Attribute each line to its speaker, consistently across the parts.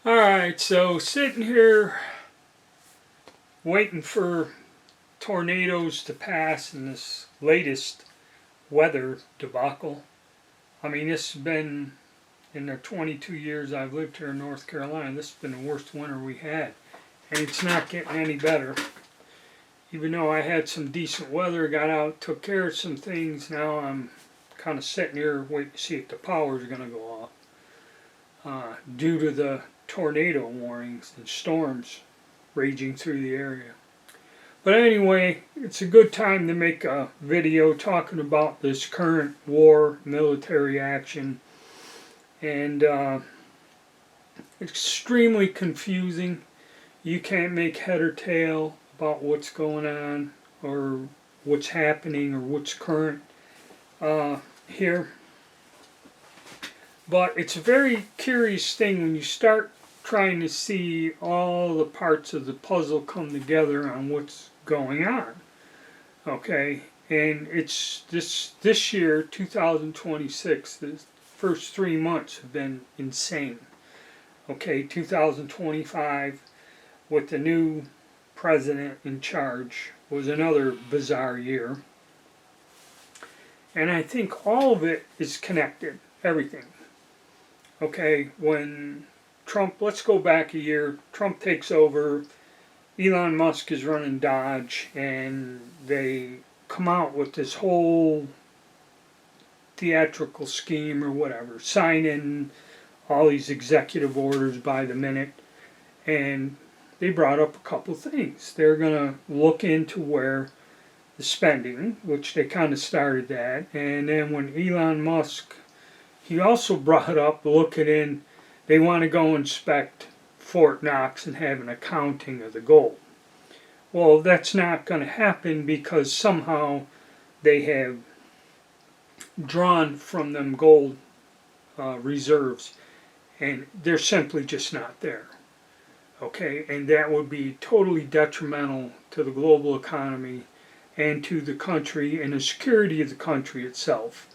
Speaker 1: Alright, so sitting here waiting for tornadoes to pass in this latest weather debacle. I mean, this has been, in the 22 years I've lived here in North Carolina, this has been the worst winter we had. And it's not getting any better. Even though I had some decent weather, got out, took care of some things, now I'm kind of sitting here waiting to see if the power's going to go off. Due to the tornado warnings and storms raging through the area. But anyway, it's a good time to make a video talking about this current war, military action, and extremely confusing. You can't make head or tail about what's going on or what's happening or what's current here. But it's a very curious thing when you start trying to see all the parts of the puzzle come together on what's going on. Okay, and it's this year, 2026, the first 3 months have been insane. Okay, 2025, with the new president in charge, was another bizarre year. And I think all of it is connected, everything. Okay, when Trump, let's go back a year, Trump takes over, Elon Musk is running Dodge, and they come out with this whole theatrical scheme or whatever, sign in all these executive orders by the minute, and they brought up a couple things. They're going to look into where the spending, which they kind of started that, and then when Elon Musk, he also brought up looking in, they want to go inspect Fort Knox and have an accounting of the gold. Well, that's not going to happen because somehow they have drawn from them gold reserves and they're simply just not there. Okay, and that would be totally detrimental to the global economy and to the country and the security of the country itself.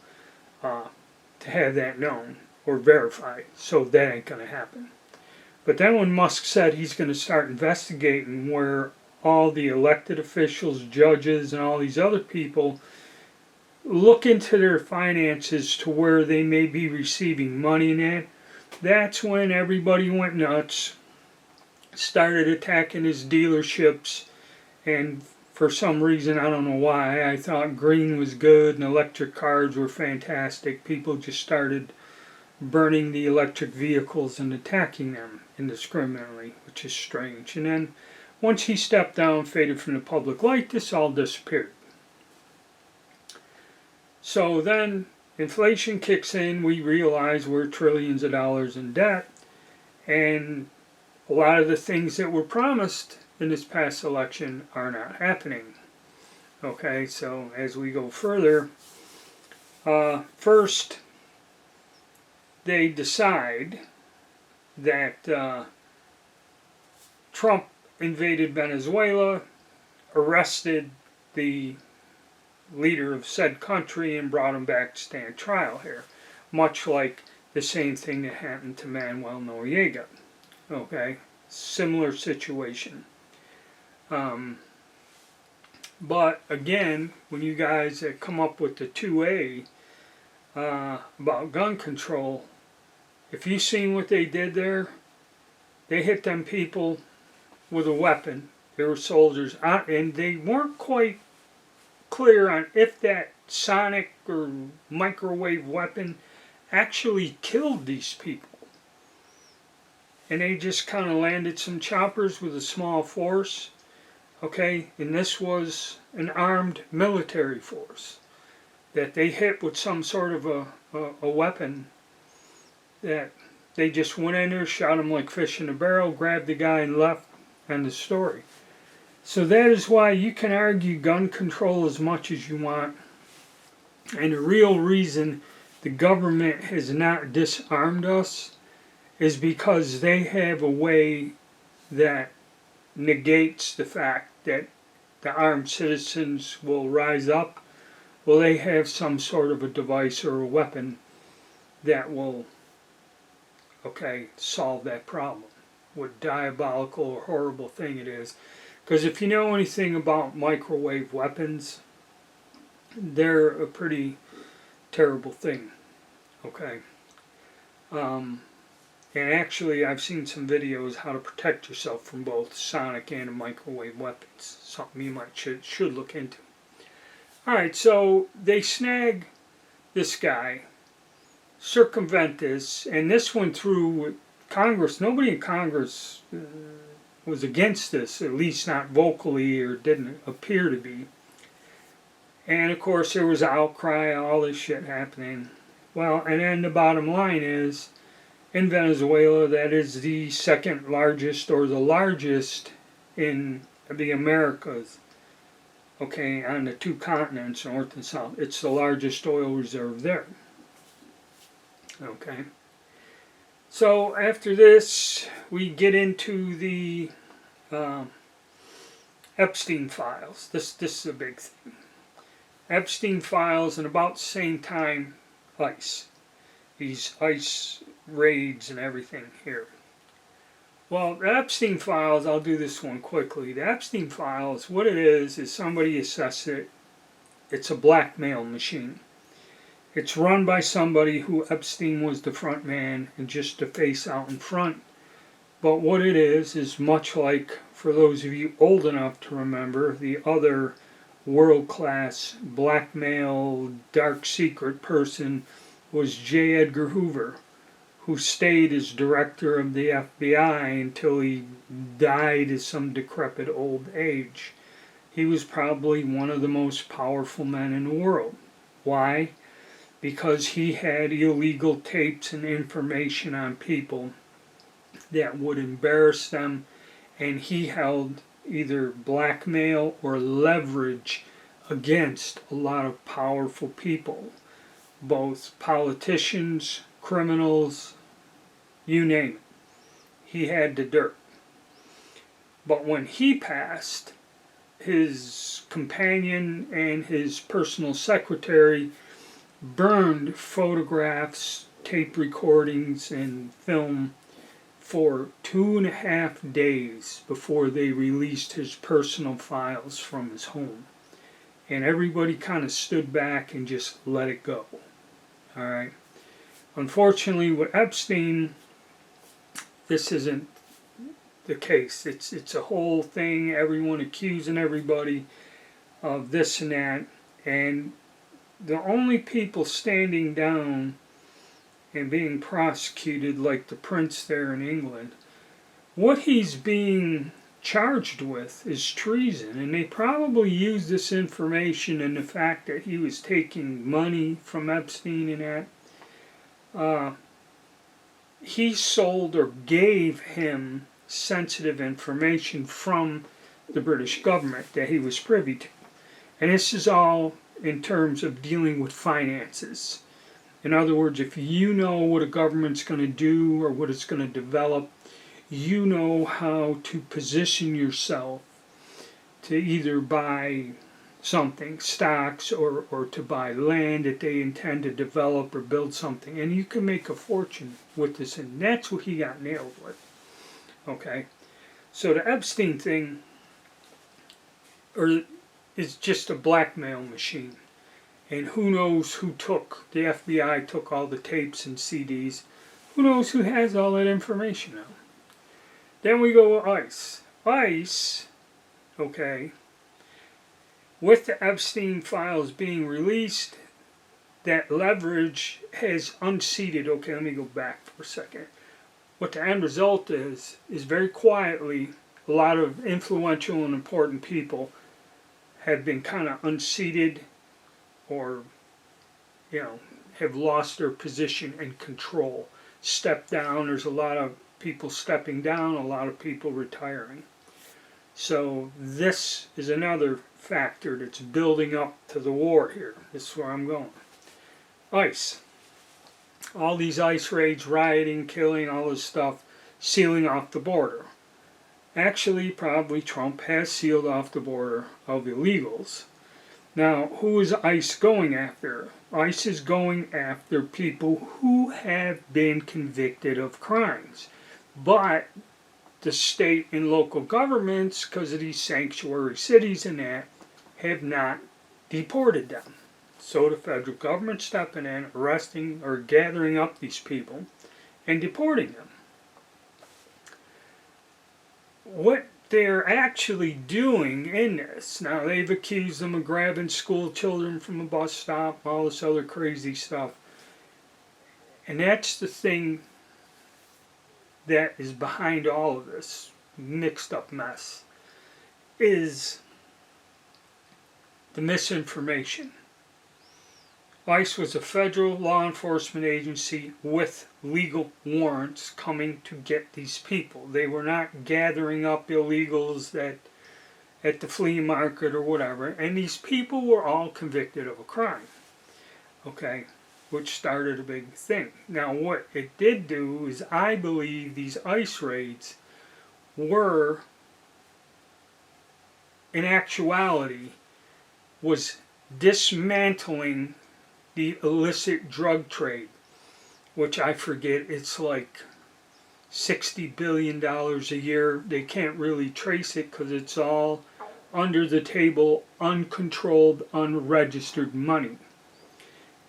Speaker 1: To have that known or verified, so that ain't going to happen. But then when Musk said he's going to start investigating where all the elected officials, judges, and all these other people look into their finances to where they may be receiving money in that's when everybody went nuts, started attacking his dealerships, and for some reason, I don't know why, I thought green was good and electric cars were fantastic. People just started burning the electric vehicles and attacking them indiscriminately, which is strange. And then once he stepped down, faded from the public light, this all disappeared. So then inflation kicks in, we realize we're trillions of dollars in debt, and a lot of the things that were promised in this past election are not happening. Okay, so as we go further, first they decide that Trump invaded Venezuela, arrested the leader of said country, and brought him back to stand trial here, much like the same thing that happened to Manuel Noriega. Okay, similar situation. But again, when you guys come up with the 2A about gun control, if you've seen what they did there, they hit them people with a weapon. They were soldiers, and they weren't quite clear on if that sonic or microwave weapon actually killed these people. And they just kind of landed some choppers with a small force. Okay, and this was an armed military force that they hit with some sort of a weapon that they just went in there, shot him like fish in a barrel, grabbed the guy and left, end of story. So that is why you can argue gun control as much as you want. And the real reason the government has not disarmed us is because they have a way that negates the fact that the armed citizens will rise up. Well, they have some sort of a device or a weapon that will, solve that problem. what diabolical or horrible thing it is. Because if you know anything about microwave weapons, they're a pretty terrible thing. Okay. And actually, I've seen some videos how to protect yourself from both sonic and microwave weapons. Something you might should look into. All right, so they snag this guy, circumvent this, and this went through Congress. Nobody in Congress was against this, at least not vocally, or didn't appear to be. And of course, there was outcry, all this shit happening. Well, and then the bottom line is, in Venezuela, that is the second largest or the largest in the Americas, okay, on the two continents, North and South. It's the largest oil reserve there. Okay. So after this, we get into the Epstein files. This is a big thing. Epstein files, and about the same time, ICE. These ICE raids and everything here. Well, the Epstein files, I'll do this one quickly. The Epstein files, what it is somebody assessed it. It's a blackmail machine. It's run by somebody who Epstein was the front man and just the face out in front. But what it is much like, for those of you old enough to remember, the other world-class blackmail dark secret person was J. Edgar Hoover, who stayed as director of the FBI until he died at some decrepit old age. He was probably one of the most powerful men in the world. Why? Because he had illegal tapes and information on people that would embarrass them, and he held either blackmail or leverage against a lot of powerful people, both politicians, criminals, you name it. He had the dirt. But when he passed, his companion and his personal secretary burned photographs, tape recordings, and film for 2.5 days before they released his personal files from his home. And everybody kind of stood back and just let it go. All right. Unfortunately, with Epstein, this isn't the case. It's a whole thing, everyone accusing everybody of this and that. And the only people standing down and being prosecuted, like the prince there in England, what he's being charged with is treason. And they probably used this information and the fact that he was taking money from Epstein and that. He sold or gave him sensitive information from the British government that he was privy to. And this is all in terms of dealing with finances. In other words, if you know what a government's going to do or what it's going to develop, you know how to position yourself to either buy something, stocks, or to buy land that they intend to develop or build something. And you can make a fortune with this, and that's what he got nailed with. Okay? So the Epstein thing is just a blackmail machine. And who knows who took, the FBI took all the tapes and CDs. Who knows who has all that information now? Then we go with ICE. ICE, okay, with the Epstein files being released, that leverage has unseated. Okay, let me go back for a second. What the end result is very quietly, a lot of influential and important people have been kind of unseated, or, have lost their position and control, stepped down. There's a lot of people stepping down, a lot of people retiring. So this is another factor that's building up to the war here. This is where I'm going. ICE. All these ICE raids, rioting, killing, all this stuff, sealing off the border. Actually, probably Trump has sealed off the border of illegals. Now, who is ICE going after? ICE is going after people who have been convicted of crimes. But the state and local governments, because of these sanctuary cities and that, have not deported them. So the federal government stepping in, arresting or gathering up these people and deporting them. What they're actually doing in this, now they've accused them of grabbing school children from a bus stop, all this other crazy stuff. And that's the thing that is behind all of this mixed up mess, is the misinformation. ICE was a federal law enforcement agency with legal warrants coming to get these people. They were not gathering up illegals that at the flea market or whatever, and these people were all convicted of a crime, okay, which started a big thing. Now what it did do is, I believe these ICE raids were, in actuality, was dismantling the illicit drug trade, which I forget, it's like $60 billion a year. They can't really trace it because it's all under the table, uncontrolled, unregistered money.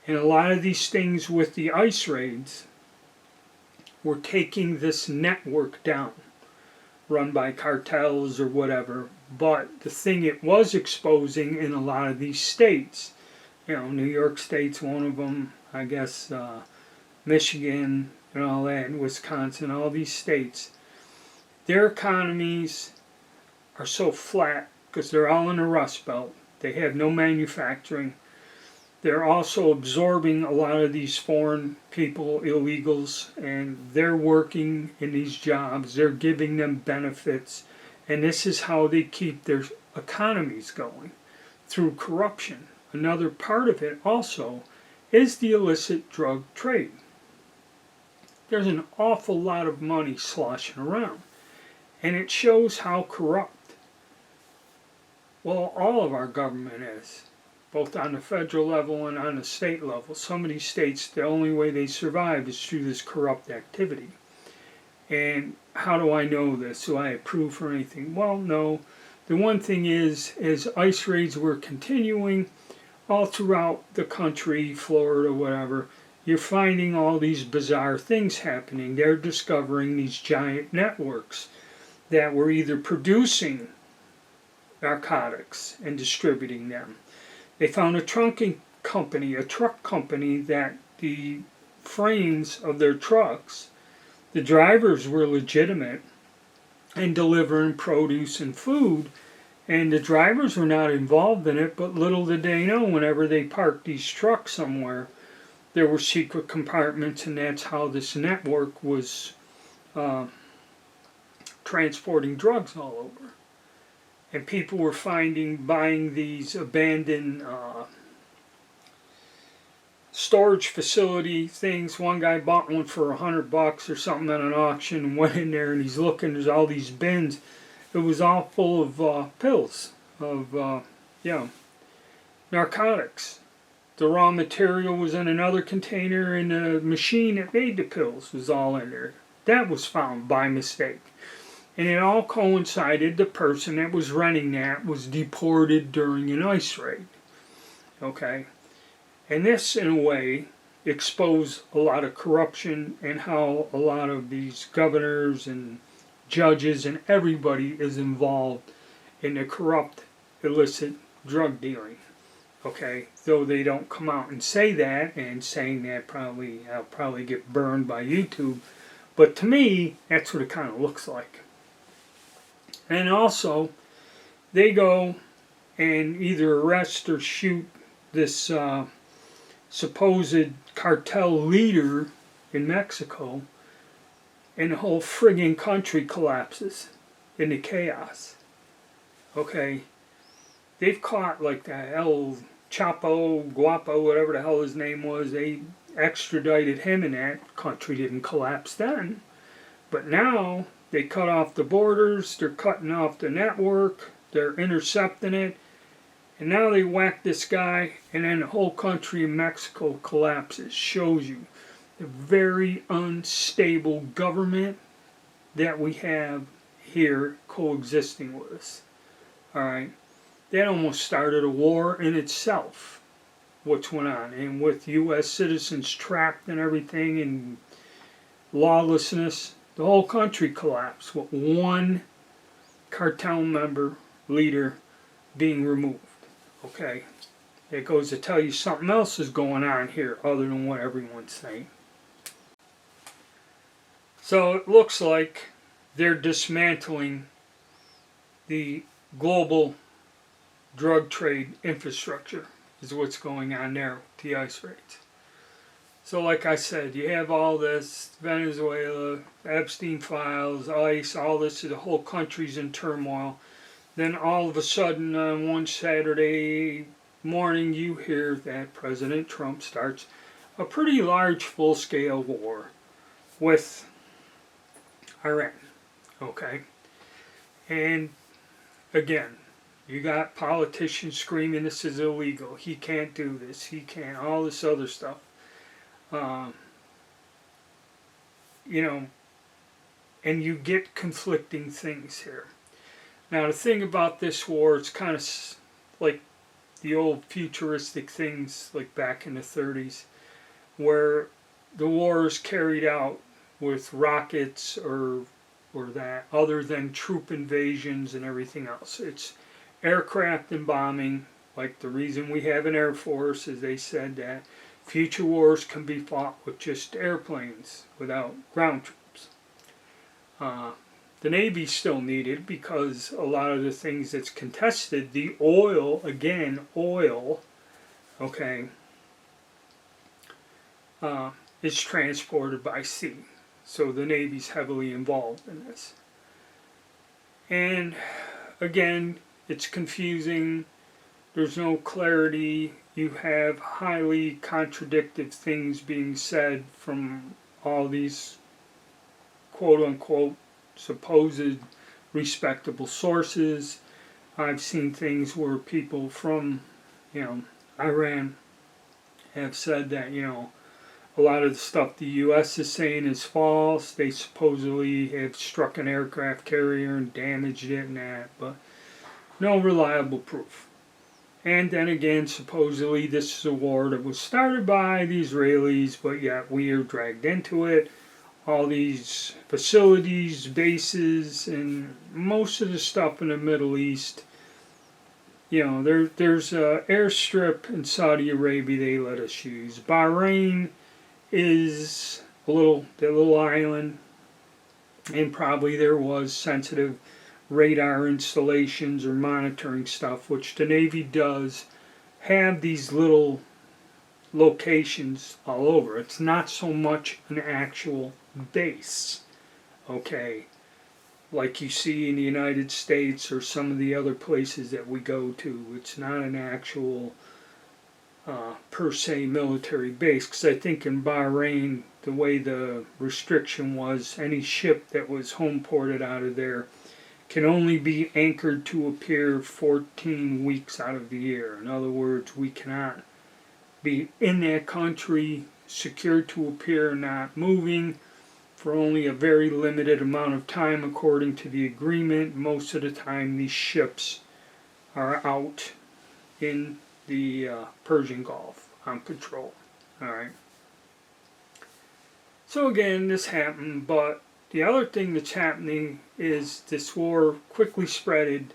Speaker 1: And a lot of these things with the ICE raids were taking this network down, run by cartels or whatever. But the thing it was exposing in a lot of these states, you know, New York State's one of them, I guess Michigan and all that, and Wisconsin, all these states, their economies are so flat because they're all in the Rust Belt. They have no manufacturing. They're also absorbing a lot of these foreign people, illegals, and they're working in these jobs. They're giving them benefits, and this is how they keep their economies going, through corruption. Another part of it also is the illicit drug trade. There's an awful lot of money sloshing around, and it shows how corrupt, well, all of our government is, both on the federal level and on the state level. Some of these states, the only way they survive is through this corrupt activity. And how do I know this? Do I approve for anything? Well, no. The one thing is, as ICE raids were continuing all throughout the country, Florida, whatever, you're finding all these bizarre things happening. They're discovering these giant networks that were either producing narcotics and distributing them. They found a truck company that the frames of their trucks, the drivers were legitimate and delivering produce and food, and the drivers were not involved in it, but little did they know, whenever they parked these trucks somewhere, there were secret compartments, and that's how this network was transporting drugs all over. And people were buying these abandoned storage facility things. One guy bought one for $100 or something at an auction, and went in there and he's looking, there's all these bins. It was all full of pills, of narcotics. The raw material was in another container, and the machine that made the pills was all in there. That was found by mistake. And it all coincided, the person that was renting that was deported during an ICE raid. Okay? And this, in a way, exposed a lot of corruption, and how a lot of these governors and judges and everybody is involved in the corrupt, illicit drug dealing. Okay? Though they don't come out and say that, and saying that I'll probably get burned by YouTube. But to me, that's what it kind of looks like. And also, they go and either arrest or shoot this supposed cartel leader in Mexico, and the whole friggin' country collapses into chaos. Okay? They've caught like the El Chapo, Guapo, whatever the hell his name was. They extradited him, and that country didn't collapse then. But now they cut off the borders, they're cutting off the network, they're intercepting it, and now they whack this guy, and then the whole country of Mexico collapses. Shows you the very unstable government that we have here coexisting with us. Alright? That almost started a war in itself, what's went on. And with U.S. citizens trapped and everything and lawlessness, the whole country collapsed with one cartel member, leader, being removed. Okay? It goes to tell you something else is going on here other than what everyone's saying. So it looks like they're dismantling the global drug trade infrastructure is what's going on there with the ICE raids. So like I said, you have all this, Venezuela, Epstein files, ICE, all this, the whole country's in turmoil. Then all of a sudden on one Saturday morning you hear that President Trump starts a pretty large full-scale war with Iran. Okay? And again, you got politicians screaming this is illegal, he can't do this, he can't, all this other stuff. You know, and you get conflicting things here. Now the thing about this war, it's kind of like the old futuristic things like back in the 30s, where the war is carried out with rockets or that, other than troop invasions and everything else. It's aircraft and bombing. Like the reason we have an Air Force is they said that future wars can be fought with just airplanes without ground troops. The Navy's still needed because a lot of the things that's contested, the oil, again, oil, okay, is transported by sea. So the Navy's heavily involved in this. And again, it's confusing. There's no clarity. You have highly contradictory things being said from all these quote-unquote supposed respectable sources. I've seen things where people from, Iran have said that, a lot of the stuff the U.S. is saying is false. They supposedly have struck an aircraft carrier and damaged it and that, but no reliable proof. And then again, supposedly this is a war that was started by the Israelis, but yet we are dragged into it. All these facilities, bases, and most of the stuff in the Middle East, there's an airstrip in Saudi Arabia they let us use. Bahrain is that little island, and probably there was sensitive radar installations or monitoring stuff, which the Navy does have these little locations all over. It's not so much an actual base, okay, like you see in the United States or some of the other places that we go to. It's not an actual per se military base, because I think in Bahrain the way the restriction was, any ship that was home ported out of there can only be anchored to a pier 14 weeks out of the year. In other words, we cannot be in that country secured to a pier, not moving for only a very limited amount of time according to the agreement. Most of the time these ships are out in the Persian Gulf on patrol. Alright. So again, this happened, but the other thing that's happening is this war quickly spreaded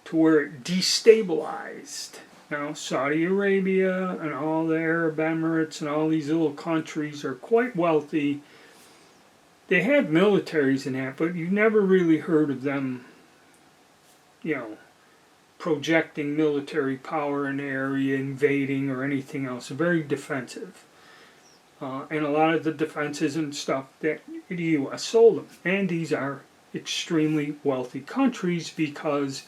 Speaker 1: to where it destabilized. Now, Saudi Arabia and all the Arab Emirates and all these little countries are quite wealthy. They had militaries in that, but you never really heard of them, projecting military power in the area, invading or anything else. Very defensive. And a lot of the defenses and stuff that the U.S. sold them. And these are extremely wealthy countries because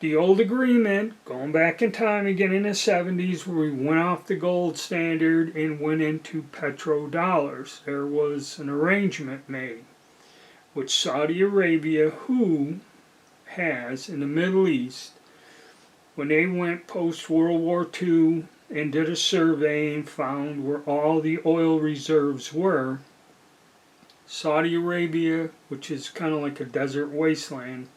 Speaker 1: the old agreement, going back in time again in the 70s, where we went off the gold standard and went into petrodollars, there was an arrangement made with Saudi Arabia, who has, in the Middle East, when they went post-World War II and did a survey and found where all the oil reserves were, Saudi Arabia, which is kind of like a desert wasteland,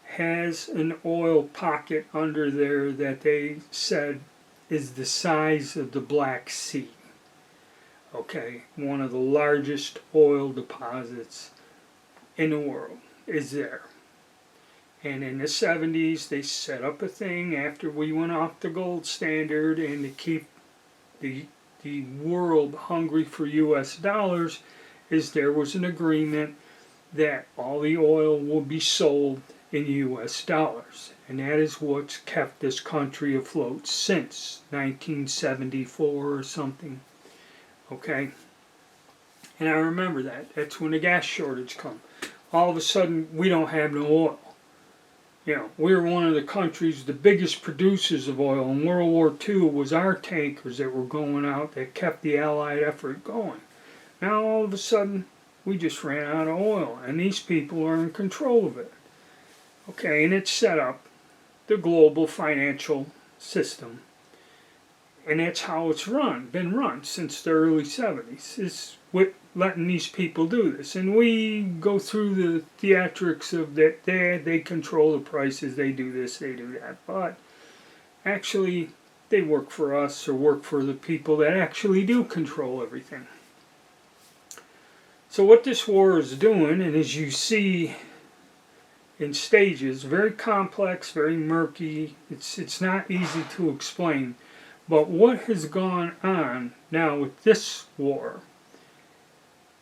Speaker 1: has an oil pocket under there that they said is the size of the Black Sea. Okay, one of the largest oil deposits in the world is there. And in the 70s, they set up a thing after we went off the gold standard, and to keep the world hungry for U.S. dollars, is there was an agreement that all the oil will be sold in U.S. dollars. And that is what's kept this country afloat since 1974 or something. Okay? And I remember that. That's when the gas shortage come. All of a sudden, we don't have no oil. You know, we were one of the countries, the biggest producers of oil. In World War II, it was our tankers that were going out that kept the Allied effort going. Now, all of a sudden, we just ran out of oil, and these people are in control of it. Okay, and it's set up the global financial system. And that's how it's been run since the early 70s. It's with letting these people do this. And we go through the theatrics of that they control the prices, they do this, they do that. But actually, they work for us or work for the people that actually do control everything. So what this war is doing, and as you see in stages, very complex, very murky, it's not easy to explain. But what has gone on now with this war,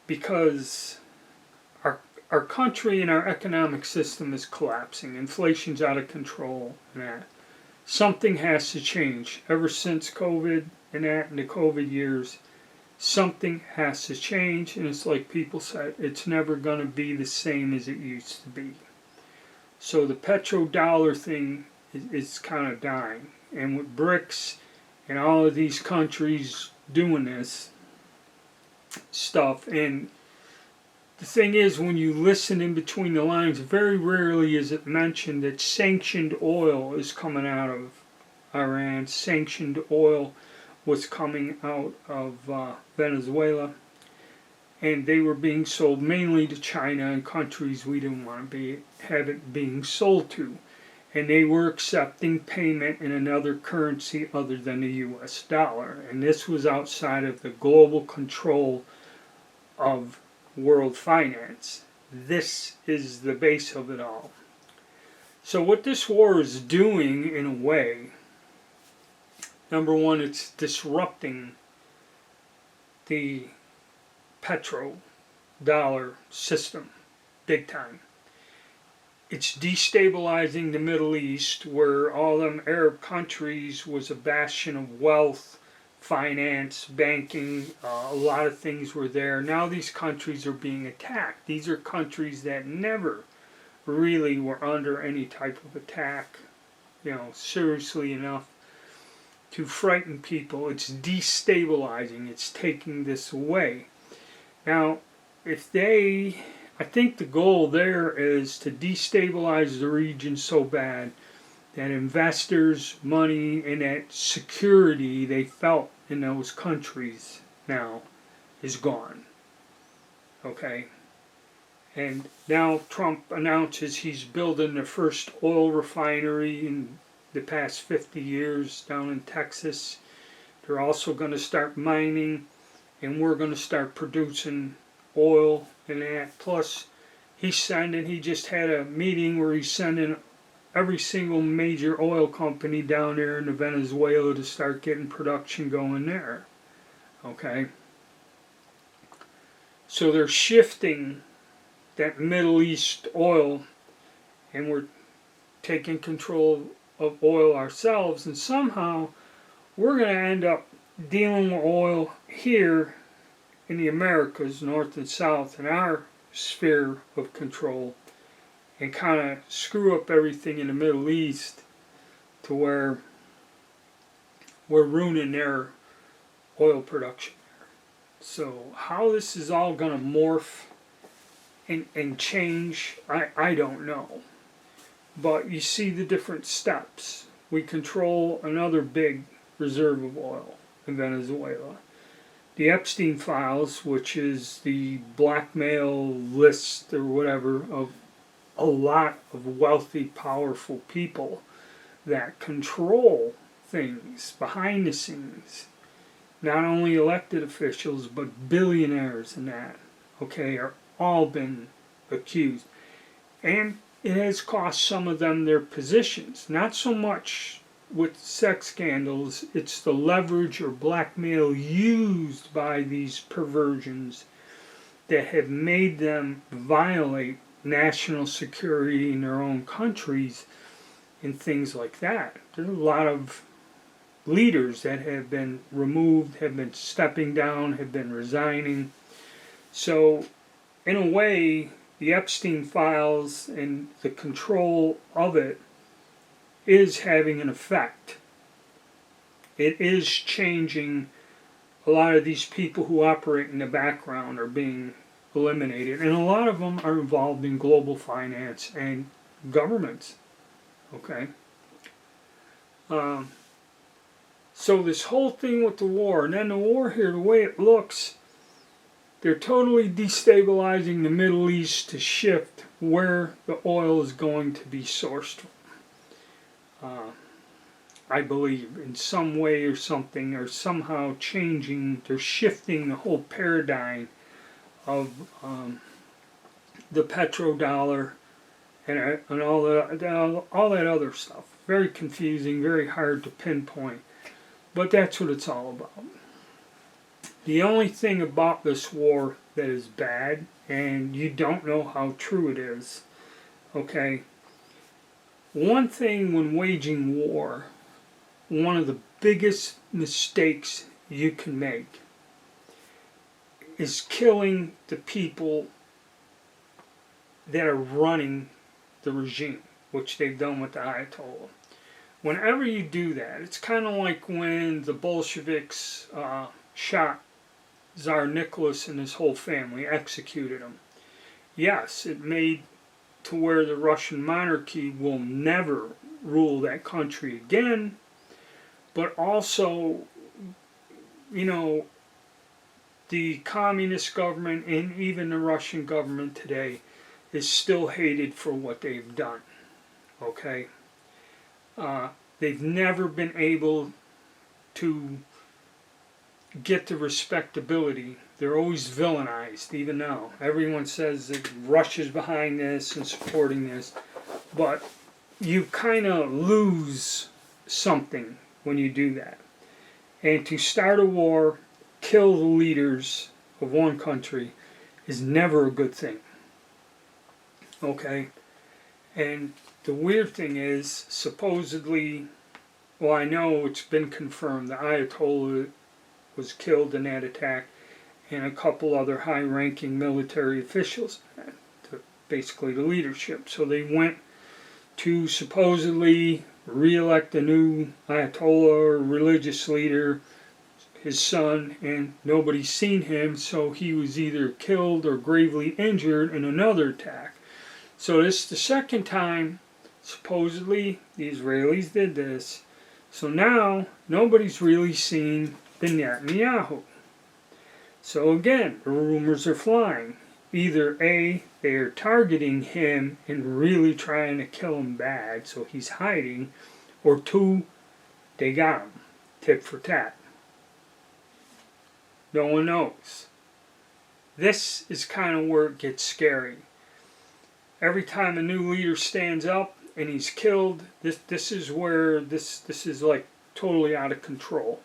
Speaker 1: because our country and our economic system is collapsing, inflation's out of control, and that something has to change. Ever since COVID and that, in the COVID years, something has to change, and it's like people said, it's never going to be the same as it used to be. So the petrodollar thing is kind of dying, and with BRICS and all of these countries doing this stuff, and the thing is, when you listen in between the lines, very rarely is it mentioned that sanctioned oil is coming out of Iran. Sanctioned oil was coming out of Venezuela, and they were being sold mainly to China and countries we didn't want to have it being sold to. And they were accepting payment in another currency other than the U.S. dollar. And this was outside of the global control of world finance. This is the base of it all. So what this war is doing, in a way, number one, it's disrupting the petrodollar system big time. It's destabilizing the Middle East, where all them Arab countries was a bastion of wealth, finance, banking, a lot of things were there. Now these countries are being attacked. These are countries that never really were under any type of attack, seriously enough to frighten people. It's destabilizing. It's taking this away. Now, I think the goal there is to destabilize the region so bad that investors, money, and that security they felt in those countries now is gone. Okay? And now Trump announces he's building the first oil refinery in the past 50 years down in Texas. They're also going to start mining, and we're going to start producing oil and that. Plus, he just had a meeting where he's sending every single major oil company down there in Venezuela to start getting production going there. Okay? So they're shifting that Middle East oil, and we're taking control of oil ourselves, and somehow we're going to end up dealing with oil here in the Americas, North and South, in our sphere of control, and kind of screw up everything in the Middle East to where we're ruining their oil production there. So how this is all going to morph and change, I don't know. But you see the different steps. We control another big reserve of oil in Venezuela. the Epstein files, which is the blackmail list or whatever of a lot of wealthy, powerful people that control things behind the scenes. Not only elected officials, but billionaires and that, okay, are all been accused. And it has cost some of them their positions. Not so much with sex scandals, it's the leverage or blackmail used by these perversions that have made them violate national security in their own countries and things like that. There's a lot of leaders that have been removed, have been stepping down, have been resigning. So, in a way, the Epstein files and the control of it is having an effect. It is changing. A lot of these people who operate in the background are being eliminated, and a lot of them are involved in global finance and governments. Okay? So this whole thing with the war, and then the war here, the way it looks, they're totally destabilizing the Middle East to shift where the oil is going to be sourced from. I believe in some way or something, or somehow changing, they're shifting the whole paradigm of the petrodollar and all that other stuff. Very confusing, very hard to pinpoint, but that's what it's all about. The only thing about this war that is bad, and you don't know how true it is, okay? One thing when waging war, one of the biggest mistakes you can make is killing the people that are running the regime, which they've done with the Ayatollah. Whenever you do that, it's kind of like when the Bolsheviks shot Tsar Nicholas and his whole family, executed him. Yes, it made to where the Russian monarchy will never rule that country again, but also, you know, the communist government and even the Russian government today is still hated for what they've done. Okay? They've never been able to get the respectability. They're always villainized, even now. Everyone says that Russia's behind this and supporting this, but you kind of lose something when you do that. And to start a war, kill the leaders of one country is never a good thing. Okay? And the weird thing is, supposedly, well, I know it's been confirmed, the Ayatollah was killed in that attack, and a couple other high-ranking military officials, basically the leadership. So they went to supposedly re-elect a new Ayatollah or religious leader, his son, and nobody's seen him, so he was either killed or gravely injured in another attack. So this is the second time, supposedly, the Israelis did this. So now, nobody's really seen the Netanyahu. So again, the rumors are flying. Either A, they are targeting him and really trying to kill him bad, so he's hiding, or two, they got him, tit for tat. No one knows. This is kind of where it gets scary. Every time a new leader stands up and he's killed, this is where this is like totally out of control.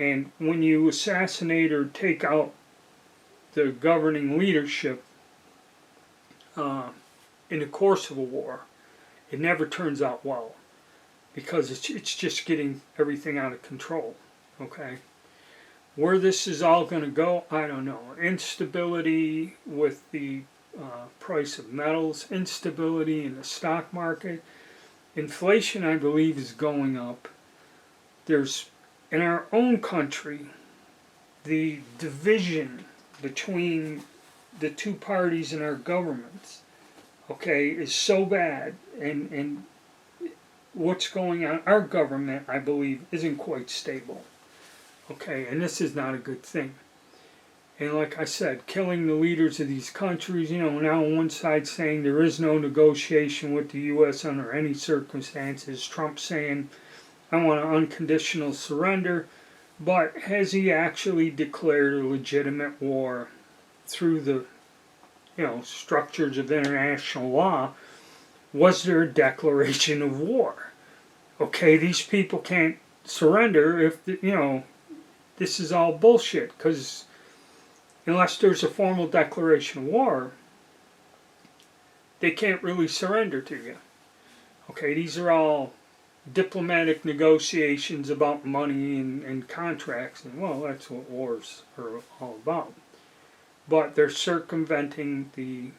Speaker 1: And when you assassinate or take out the governing leadership in the course of a war, it never turns out well, because it's just getting everything out of control. Okay? Where this is all going to go, I don't know. Instability with the price of metals, instability in the stock market. Inflation, I believe, is going up. There's, in our own country, the division between the two parties in our governments, okay, is so bad, and what's going on, our government, I believe, isn't quite stable. Okay, and this is not a good thing. And like I said, killing the leaders of these countries, now on one side saying there is no negotiation with the U.S. under any circumstances. Trump saying, I want an unconditional surrender. But has he actually declared a legitimate war through the, structures of international law? Was there a declaration of war? Okay, these people can't surrender if, this is all bullshit, because unless there's a formal declaration of war, they can't really surrender to you. Okay, these are all diplomatic negotiations about money and contracts, and well, that's what wars are all about. But they're circumventing the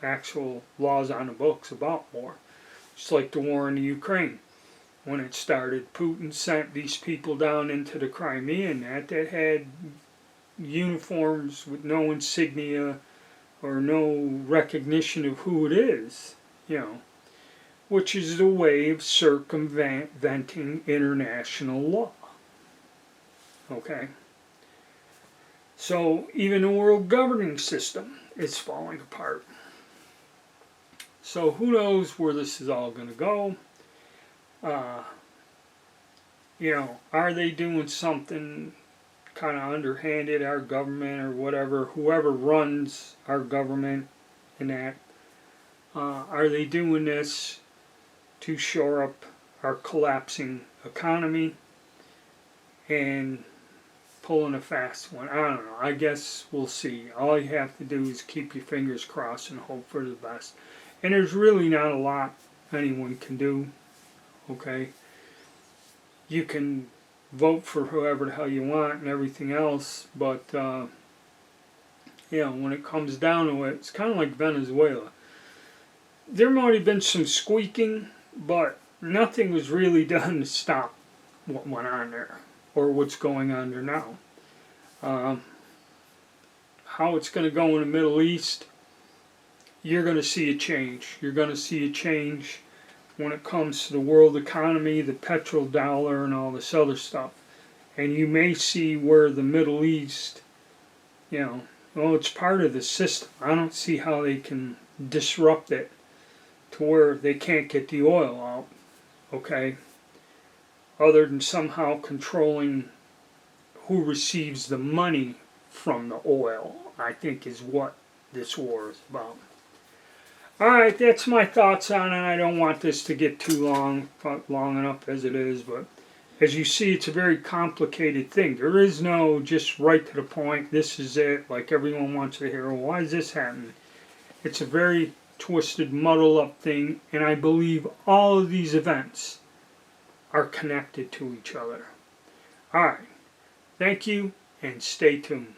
Speaker 1: actual laws on the books about war. Just like the war in the Ukraine. When it started, Putin sent these people down into the Crimea and that had uniforms with no insignia or no recognition of who it is, which is a way of circumventing international law. Okay? So even the world governing system is falling apart. So who knows where this is all going to go? Are they doing something kind of underhanded, our government or whatever, whoever runs our government and that? Are they doing this to shore up our collapsing economy and pulling a fast one? I don't know. I guess we'll see. All you have to do is keep your fingers crossed and hope for the best. And there's really not a lot anyone can do. Okay? You can vote for whoever the hell you want and everything else, but when it comes down to it, it's kind of like Venezuela. There might have been some squeaking, but nothing was really done to stop what went on there, or what's going on there now. How it's going to go in the Middle East, you're going to see a change. You're going to see a change when it comes to the world economy, the petrodollar, and all this other stuff. And you may see where the Middle East, it's part of the system. I don't see how they can disrupt it to where they can't get the oil out, okay? Other than somehow controlling who receives the money from the oil, I think is what this war is about. Alright, that's my thoughts on it. I don't want this to get too long enough as it is, but as you see, it's a very complicated thing. There is no just right to the point, this is it, like everyone wants to hear, well, why is this happening? It's a very twisted, muddled up thing, and I believe all of these events are connected to each other. Alright, thank you, and stay tuned.